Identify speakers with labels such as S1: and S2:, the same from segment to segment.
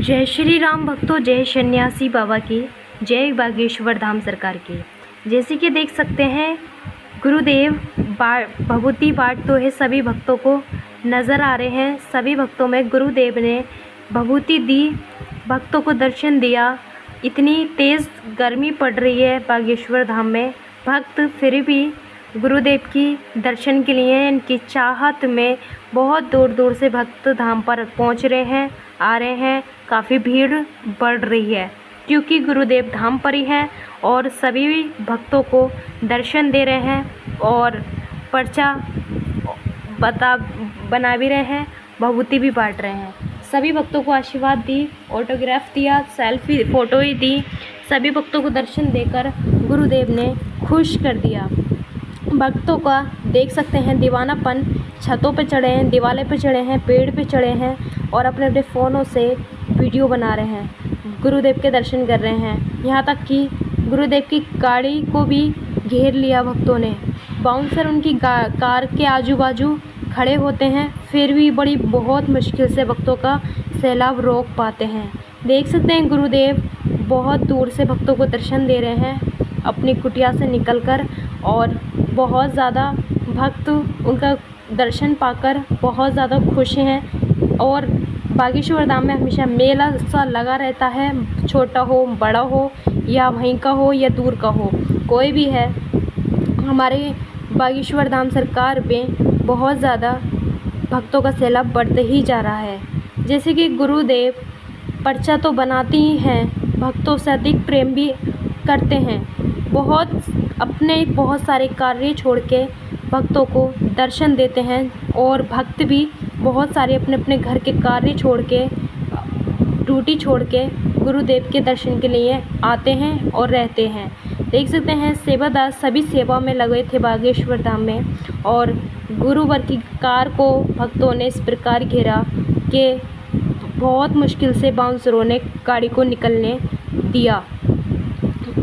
S1: जय श्री राम भक्तों, जय सन्यासी बाबा की, जय बागेश्वर धाम सरकार की। जैसे कि देख सकते हैं गुरुदेव भभूति बांटते हुए सभी भक्तों को नज़र आ रहे हैं। सभी भक्तों में गुरुदेव ने भभूति दी, भक्तों को दर्शन दिया। इतनी तेज़ गर्मी पड़ रही है बागेश्वर धाम में, भक्त फिर भी गुरुदेव की दर्शन के लिए इनकी चाहत में बहुत दूर दूर से भक्त धाम पर पहुंच रहे हैं, आ रहे हैं। काफ़ी भीड़ बढ़ रही है क्योंकि गुरुदेव धाम पर ही हैं और सभी भक्तों को दर्शन दे रहे हैं और पर्चा बना भी रहे हैं, भभूति भी बांट रहे हैं। सभी भक्तों को आशीर्वाद दी, ऑटोग्राफ दिया, सेल्फी फ़ोटो ही दी। सभी भक्तों को दर्शन देकर गुरुदेव ने खुश कर दिया। भक्तों का देख सकते हैं दीवानापन, छतों पे चढ़े हैं, दीवाले पे चढ़े हैं, पेड़ पे चढ़े हैं और अपने अपने फ़ोनों से वीडियो बना रहे हैं, गुरुदेव के दर्शन कर रहे हैं। यहाँ तक कि गुरुदेव की गाड़ी को भी घेर लिया भक्तों ने। बाउंसर उनकी कार के आजू बाजू खड़े होते हैं, फिर भी बहुत मुश्किल से भक्तों का सैलाब रोक पाते हैं। देख सकते हैं गुरुदेव बहुत दूर से भक्तों को दर्शन दे रहे हैं अपनी कुटिया से निकलकर, और बहुत ज़्यादा भक्त उनका दर्शन पाकर बहुत ज़्यादा खुश हैं। और बागेश्वर धाम में हमेशा मेला सा लगा रहता है, छोटा हो बड़ा हो या वहीं का हो या दूर का हो, कोई भी है। हमारे बागेश्वर धाम सरकार में बहुत ज़्यादा भक्तों का सैलाब बढ़ते ही जा रहा है। जैसे कि गुरुदेव पर्चा तो बनाते ही हैं, भक्तों से अधिक प्रेम भी करते हैं। बहुत सारे कार्य छोड़ के भक्तों को दर्शन देते हैं और भक्त भी बहुत सारे अपने अपने घर के कार्य छोड़ के, ड्यूटी छोड़ के गुरुदेव के दर्शन के लिए आते हैं और रहते हैं। देख सकते हैं सेवादार सभी सेवा में लगे थे बागेश्वर धाम में, और गुरुवर की कार को भक्तों ने इस प्रकार घेरा कि बहुत मुश्किल से बाउंसरों ने गाड़ी को निकलने दिया।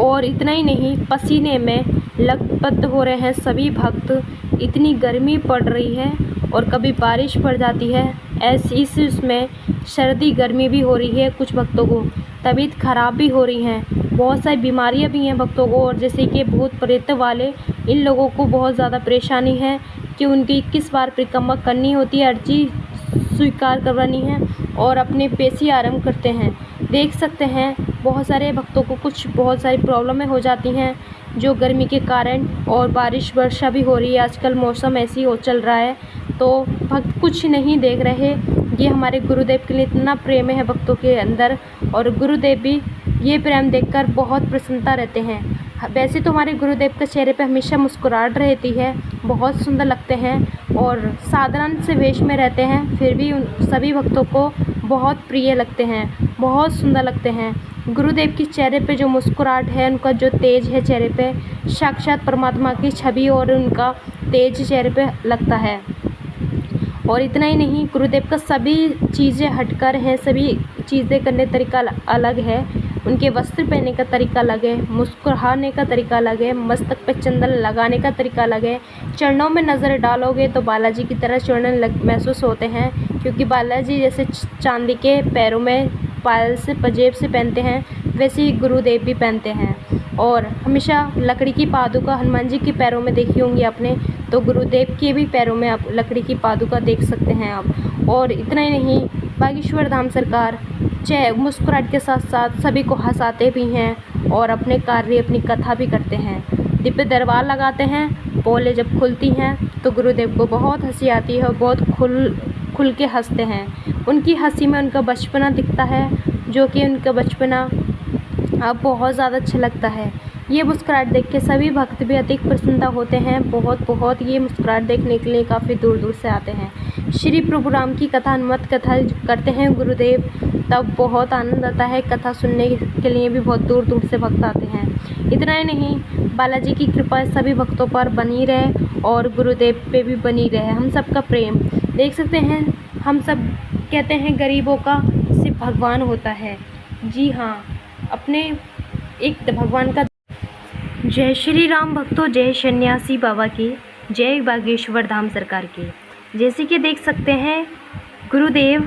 S1: और इतना ही नहीं, पसीने में लथपथ हो रहे हैं सभी भक्त। इतनी गर्मी पड़ रही है और कभी बारिश पड़ जाती है, ऐसी इसमें सर्दी गर्मी भी हो रही है। कुछ भक्तों को तबीयत खराब भी हो रही हैं, बहुत सारी बीमारियां भी हैं भक्तों को। और जैसे कि भूत प्रेत वाले, इन लोगों को बहुत ज़्यादा परेशानी है कि उनकी 21 बार परिक्रमा करनी होती है, अर्जी स्वीकार करवानी है और अपने पेशी आरंभ करते हैं। देख सकते हैं बहुत सारे भक्तों को बहुत सारी प्रॉब्लमें हो जाती हैं जो गर्मी के कारण, और बारिश वर्षा भी हो रही है, आजकल मौसम ऐसी हो चल रहा है, तो भक्त कुछ नहीं देख रहे। ये हमारे गुरुदेव के लिए इतना प्रेम है भक्तों के अंदर, और गुरुदेव भी ये प्रेम देखकर बहुत प्रसन्नता रहते हैं। वैसे तो हमारे गुरुदेव के चेहरे पे हमेशा मुस्कुराहट रहती है, बहुत सुंदर लगते हैं और साधारण से वेश में रहते हैं, फिर भी उन सभी भक्तों को बहुत प्रिय लगते हैं, बहुत सुंदर लगते हैं। गुरुदेव की चेहरे पे जो मुस्कुराहट है, उनका जो तेज है चेहरे पे, साक्षात परमात्मा की छवि और उनका तेज चेहरे पे लगता है। और इतना ही नहीं, गुरुदेव का सभी चीज़ें हटकर हैं, सभी चीज़ें करने का तरीका अलग है। उनके वस्त्र पहनने का तरीका अलग है, मुस्कुराने का तरीका अलग है, मस्तक पे चंदन लगाने का तरीका अलग है। चरणों में नज़र डालोगे तो बालाजी की तरह चरण महसूस होते हैं, क्योंकि बालाजी जैसे चांदी के पैरों में पायल से पंजेब से पहनते हैं, वैसे ही गुरुदेव भी पहनते हैं। और हमेशा लकड़ी की पादुका हनुमान जी के पैरों में देखी होंगी आपने, तो गुरुदेव के भी पैरों में आप लकड़ी की पादुका देख सकते हैं आप। और इतना ही नहीं, बागेश्वर धाम सरकार मुस्कुराहट के साथ साथ सभी को हंसाते भी हैं और अपने कार्य, अपनी कथा भी करते हैं। दिव्य दरबार लगाते हैं, पोलें जब खुलती हैं तो गुरुदेव को बहुत हंसी आती है और बहुत खुल के हंसते हैं। उनकी हंसी में उनका बचपना दिखता है, जो कि उनका बचपना अब बहुत ज़्यादा अच्छा लगता है। ये मुस्कुराहट देख के सभी भक्त भी अधिक प्रसन्नता होते हैं, बहुत ये मुस्कुराहट देखने के लिए काफ़ी दूर दूर से आते हैं। श्री प्रभु राम की कथा, हनुमत कथा करते हैं गुरुदेव, तब बहुत आनंद आता है। कथा सुनने के लिए भी बहुत दूर दूर से भक्त आते हैं। इतना ही नहीं, बालाजी की कृपा सभी भक्तों पर बनी रहे और गुरुदेव पे भी बनी रहे। हम सबका प्रेम देख सकते हैं, हम सब कहते हैं गरीबों का सिर्फ भगवान होता है। जी हाँ, अपने एक भगवान का। जय श्री राम भक्तों, जय सन्यासी बाबा की, जय बागेश्वर धाम सरकार की। जैसे कि देख सकते हैं गुरुदेव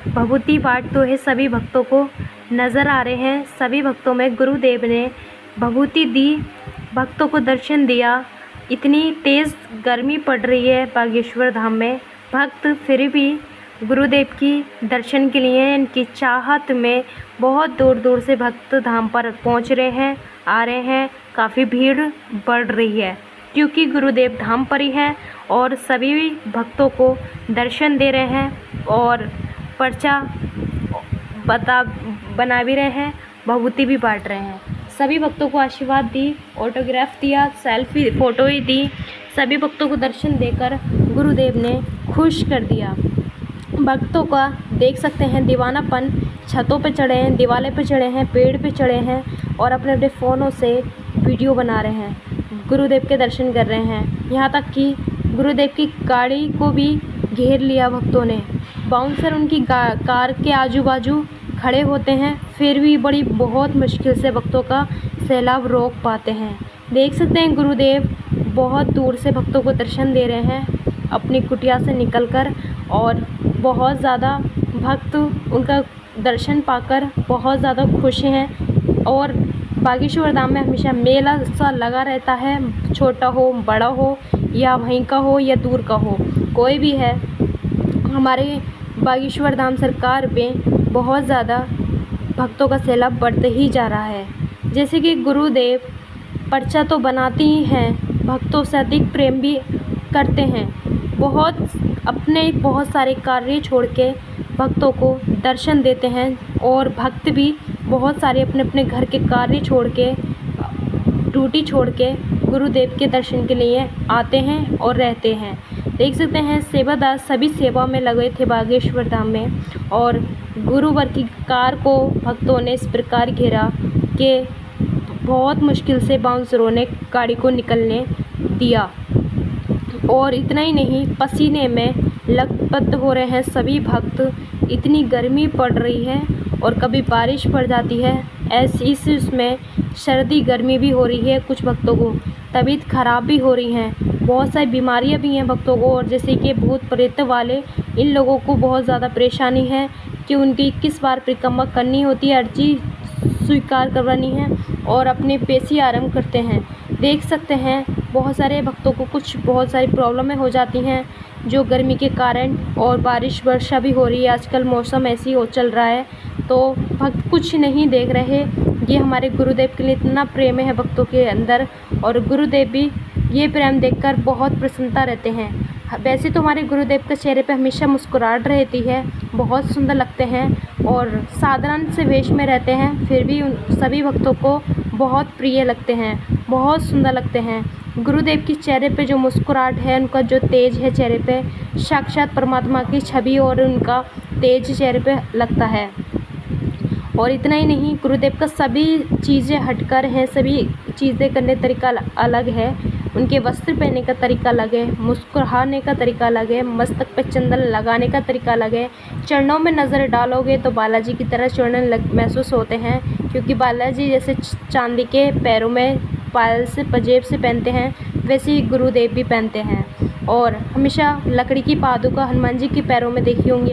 S1: भभूति बांटते हुए सभी भक्तों को नज़र आ रहे हैं। सभी भक्तों में गुरुदेव ने भभूति दी, भक्तों को दर्शन दिया। इतनी तेज़ गर्मी पड़ रही है बागेश्वर धाम में, भक्त फिर भी गुरुदेव की दर्शन के लिए इनकी चाहत में बहुत दूर दूर से भक्त धाम पर पहुंच रहे हैं, आ रहे हैं। काफ़ी भीड़ बढ़ रही है क्योंकि गुरुदेव धाम पर ही हैं और सभी भक्तों को दर्शन दे रहे हैं और पर्चा बना भी रहे हैं, भभूति भी बांट रहे हैं। सभी भक्तों को आशीर्वाद दी, ऑटोग्राफ दिया, सेल्फी फ़ोटो ही दी। सभी भक्तों को दर्शन देकर गुरुदेव ने खुश कर दिया। भक्तों का देख सकते हैं दीवानापन, छतों पे चढ़े हैं, दीवाले पे चढ़े हैं, पेड़ पे चढ़े हैं और अपने अपने फ़ोनों से वीडियो बना रहे हैं, गुरुदेव के दर्शन कर रहे हैं। यहाँ तक कि गुरुदेव की गाड़ी को भी घेर लिया भक्तों ने। बाउंसर उनकी कार के आजू बाजू खड़े होते हैं, फिर भी बहुत मुश्किल से भक्तों का सैलाब रोक पाते हैं। देख सकते हैं गुरुदेव बहुत दूर से भक्तों को दर्शन दे रहे हैं अपनी कुटिया से निकलकर और बहुत ज़्यादा भक्त उनका दर्शन पाकर बहुत ज़्यादा खुश हैं। और बागेश्वर धाम में हमेशा मेला सा लगा रहता है, छोटा हो बड़ा हो या वहीं का हो या दूर का हो, कोई भी है। हमारे बागेश्वर धाम सरकार में बहुत ज़्यादा भक्तों का सैलाब बढ़ते ही जा रहा है। जैसे कि गुरुदेव पर्चा तो बनाते ही हैं, भक्तों से अधिक प्रेम भी करते हैं। बहुत सारे कार्य छोड़ के भक्तों को दर्शन देते हैं और भक्त भी बहुत सारे अपने अपने घर के कार्य छोड़ के, ड्यूटी छोड़ के गुरुदेव के दर्शन के लिए आते हैं और रहते हैं। देख सकते हैं सेवादार सभी सेवा में लगे थे बागेश्वर धाम में और गुरुवर की कार को भक्तों ने इस प्रकार घेरा कि बहुत मुश्किल से बाउंसरों ने गाड़ी को निकलने दिया। और इतना ही नहीं, पसीने में लथपथ हो रहे हैं सभी भक्त। इतनी गर्मी पड़ रही है और कभी बारिश पड़ जाती है, ऐसी उसमें सर्दी गर्मी भी हो रही है। कुछ भक्तों को तबीयत खराब भी हो रही हैं, बहुत सारी बीमारियां भी हैं भक्तों को। और जैसे कि भूत प्रेत वाले, इन लोगों को बहुत ज़्यादा परेशानी है कि उनकी 21 बार परिक्रमा करनी होती है, अर्जी स्वीकार करवानी है और अपने पेशी आरंभ करते हैं। देख सकते हैं बहुत सारे भक्तों को बहुत सारी प्रॉब्लमें हो जाती हैं जो गर्मी के कारण, और बारिश वर्षा भी हो रही है, आजकल मौसम ऐसी हो चल रहा है, तो भक्त कुछ नहीं देख रहे। ये हमारे गुरुदेव के लिए इतना प्रेम है भक्तों के अंदर और गुरुदेव भी ये प्रेम देखकर बहुत प्रसन्नता रहते हैं। वैसे तो हमारे गुरुदेव के चेहरे पे हमेशा मुस्कुराहट रहती है, बहुत सुंदर लगते हैं और साधारण से वेश में रहते हैं, फिर भी उन सभी भक्तों को बहुत प्रिय लगते हैं, बहुत सुंदर लगते हैं। गुरुदेव की चेहरे पे जो मुस्कुराहट है, उनका जो तेज है चेहरे पे, साक्षात परमात्मा की छवि और उनका तेज चेहरे पे लगता है। और इतना ही नहीं, गुरुदेव का सभी चीज़ें हटकर हैं, सभी चीज़ें करने का तरीका अलग है। उनके वस्त्र पहनने का तरीका अलग है, मुस्कुराने का तरीका अलग है, मस्तक पे चंदन लगाने का तरीका अलग है। चरणों में नज़र डालोगे तो बालाजी की तरह चरण महसूस होते हैं, क्योंकि बालाजी जैसे चांदी के पैरों में पायल से पंजेब से पहनते हैं, वैसे ही गुरुदेव भी पहनते हैं। और हमेशा लकड़ी की पादुका हनुमान जी के पैरों में देखी होंगी।